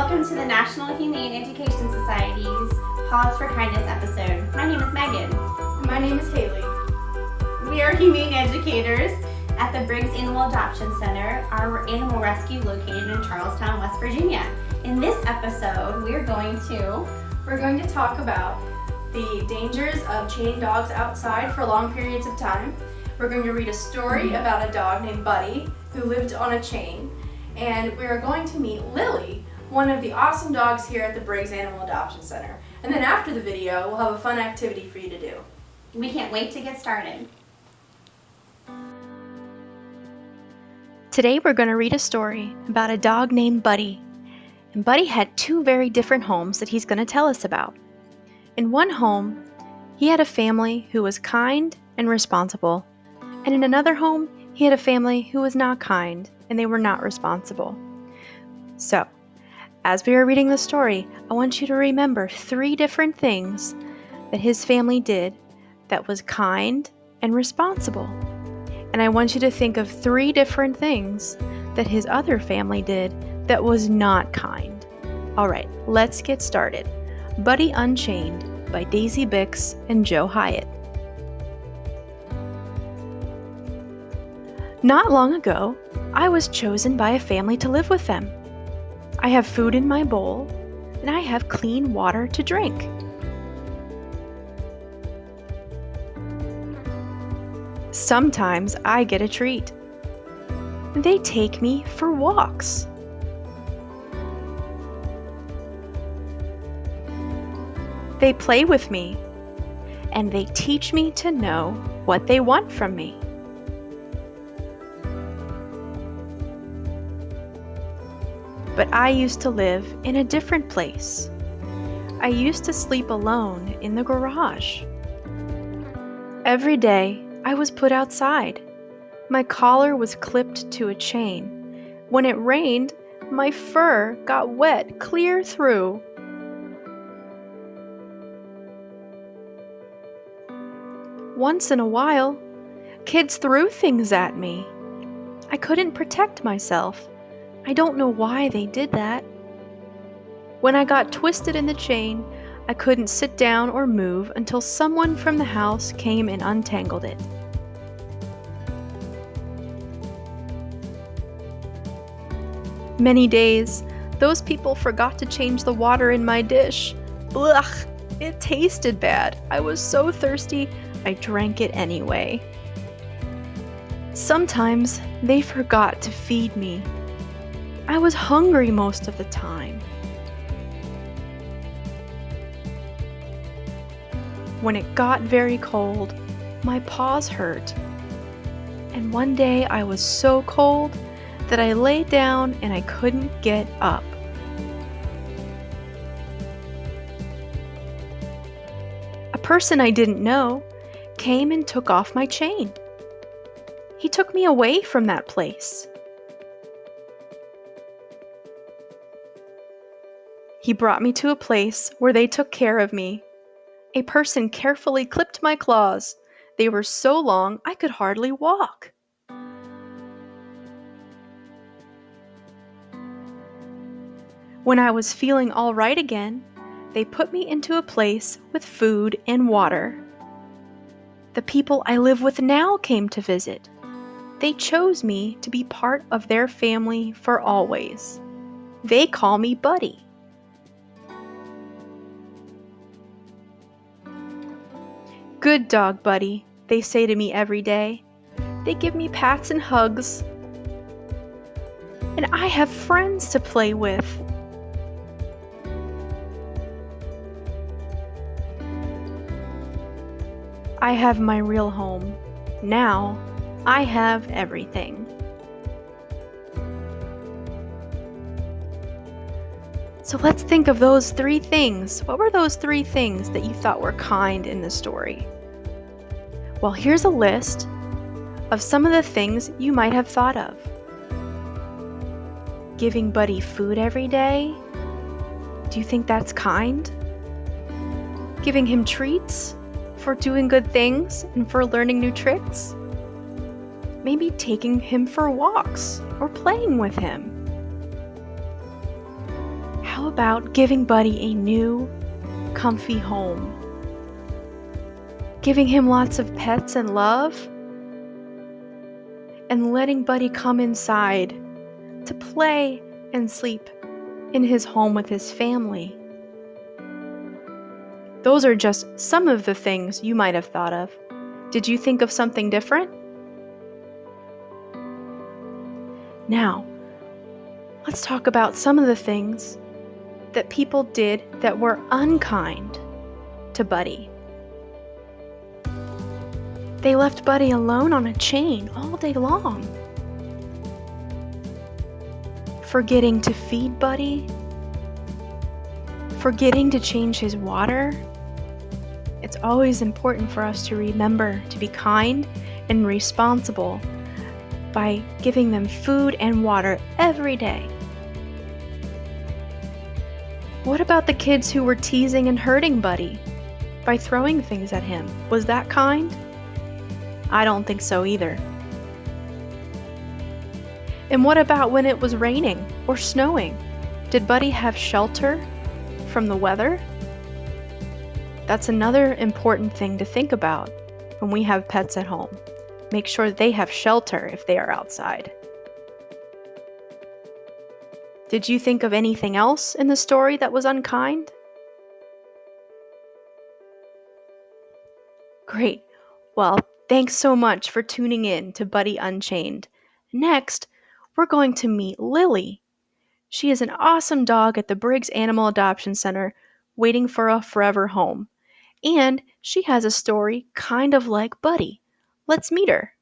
Welcome to the National Humane Education Society's Paws for Kindness episode. My name is Megan. My name is Haley. We are humane educators at the Briggs Animal Adoption Center, our animal rescue located in Charlestown, West Virginia. In this episode, we're going to talk about the dangers of chaining dogs outside for long periods of time. We're going to read a story about a dog named Buddy who lived on a chain. And we are going to meet Lily, one of the awesome dogs here at the Briggs Animal Adoption Center. And then after the video, we'll have a fun activity for you to do. We can't wait to get started. Today we're going to read a story about a dog named Buddy. And Buddy had two very different homes that he's going to tell us about. In one home, he had a family who was kind and responsible. And in another home, he had a family who was not kind and they were not responsible. So, as we are reading the story, I want you to remember 3 different things that his family did that was kind and responsible. And I want you to think of 3 different things that his other family did that was not kind. All right, let's get started. Buddy Unchained by Daisy Bix and Joe Hyatt. Not long ago, I was chosen by a family to live with them. I have food in my bowl, and I have clean water to drink. Sometimes I get a treat. They take me for walks. They play with me, and they teach me to know what they want from me. But I used to live in a different place. I used to sleep alone in the garage. Every day, I was put outside. My collar was clipped to a chain. When it rained, my fur got wet clear through. Once in a while, kids threw things at me. I couldn't protect myself. I don't know why they did that. When I got twisted in the chain, I couldn't sit down or move until someone from the house came and untangled it. Many days, those people forgot to change the water in my dish. Blech! It tasted bad. I was so thirsty, I drank it anyway. Sometimes they forgot to feed me. I was hungry most of the time. When it got very cold, my paws hurt. And one day I was so cold that I lay down and I couldn't get up. A person I didn't know came and took off my chain. He took me away from that place. He brought me to a place where they took care of me. A person carefully clipped my claws. They were so long I could hardly walk. When I was feeling all right again, they put me into a place with food and water. The people I live with now came to visit. They chose me to be part of their family for always. They call me Buddy. Good dog, Buddy, they say to me every day. They give me pats and hugs. And I have friends to play with. I have my real home. Now, I have everything. So let's think of those 3 things. What were those 3 things that you thought were kind in the story? Well, here's a list of some of the things you might have thought of. Giving Buddy food every day? Do you think that's kind? Giving him treats for doing good things and for learning new tricks? Maybe taking him for walks or playing with him. How How about giving Buddy a new, comfy home? Giving him lots of pets and love? And letting Buddy come inside to play and sleep in his home with his family? Those are just some of the things you might have thought of. Did you think of something different? Now, let's talk about some of the things that people did that were unkind to Buddy. They left Buddy alone on a chain all day long. Forgetting to feed Buddy. Forgetting to change his water. It's always important for us to remember to be kind and responsible by giving them food and water every day. What about the kids who were teasing and hurting Buddy by throwing things at him? Was that kind? I don't think so either. And what about when it was raining or snowing? Did Buddy have shelter from the weather? That's another important thing to think about when we have pets at home. Make sure they have shelter if they are outside. Did you think of anything else in the story that was unkind? Great. Well, thanks so much for tuning in to Buddy Unchained. Next, we're going to meet Lily. She is an awesome dog at the Briggs Animal Adoption Center waiting for a forever home. And she has a story kind of like Buddy. Let's meet her.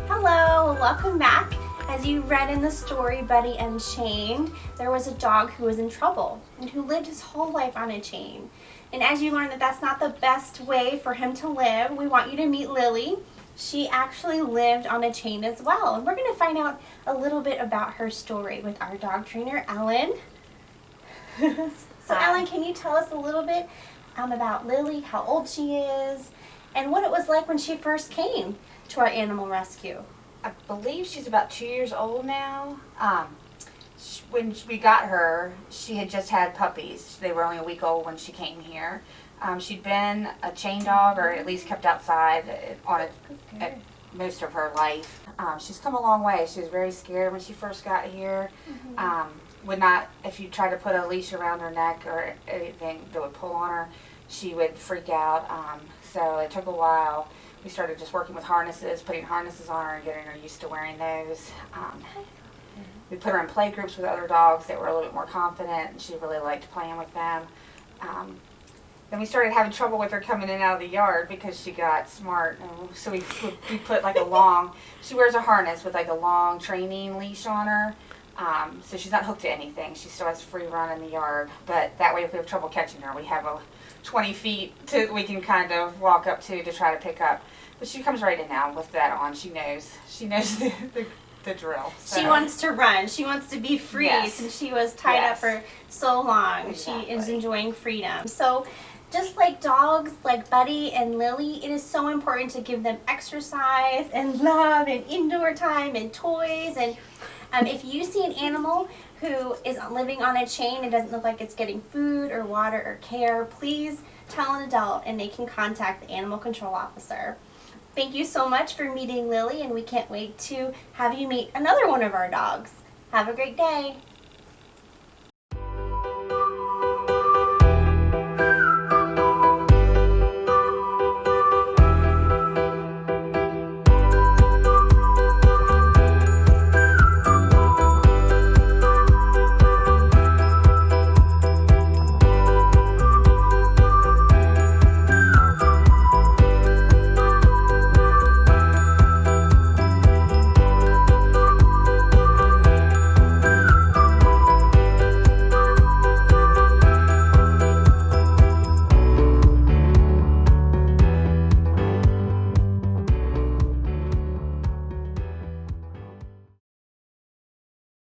Hello, welcome back. As you read in the story, Buddy Unchained, there was a dog who was in trouble and who lived his whole life on a chain. And as you learn that that's not the best way for him to live, we want you to meet Lily. She actually lived on a chain as well. And we're going to find out a little bit about her story with our dog trainer, Ellen. So Ellen, can you tell us a little bit about Lily, how old she is, and what it was like when she first came to our animal rescue? I believe she's about 2 years old now. When we got her, she had just had puppies. They were only a week old when she came here. She'd been a chain dog, or at least kept outside most of her life. She's come a long way. She was very scared when she first got here. Would not, if you tried to put a leash around her neck or anything that would pull on her, she would freak out. So it took a while. We started just working with harnesses, putting harnesses on her and getting her used to wearing those. We put her in play groups with other dogs that were a little bit more confident, and she really liked playing with them. Then we started having trouble with her coming in and out of the yard because she got smart. And so we put like a long, she wears a harness with like a long training leash on her. So she's not hooked to anything. She still has free run in the yard. But that way if we have trouble catching her, we have a 20 feet we can kind of walk up to try to pick up. But she comes right in now with that on. She knows the drill. So. She wants to run. She wants to be free. Yes. Since she was tied up for so long. Exactly. She is enjoying freedom. So just like dogs, like Buddy and Lily, it is so important to give them exercise and love and indoor time and toys. And if you see an animal who is living on a chain and doesn't look like it's getting food or water or care, please tell an adult and they can contact the animal control officer. Thank you so much for meeting Lily, and we can't wait to have you meet another one of our dogs. Have a great day.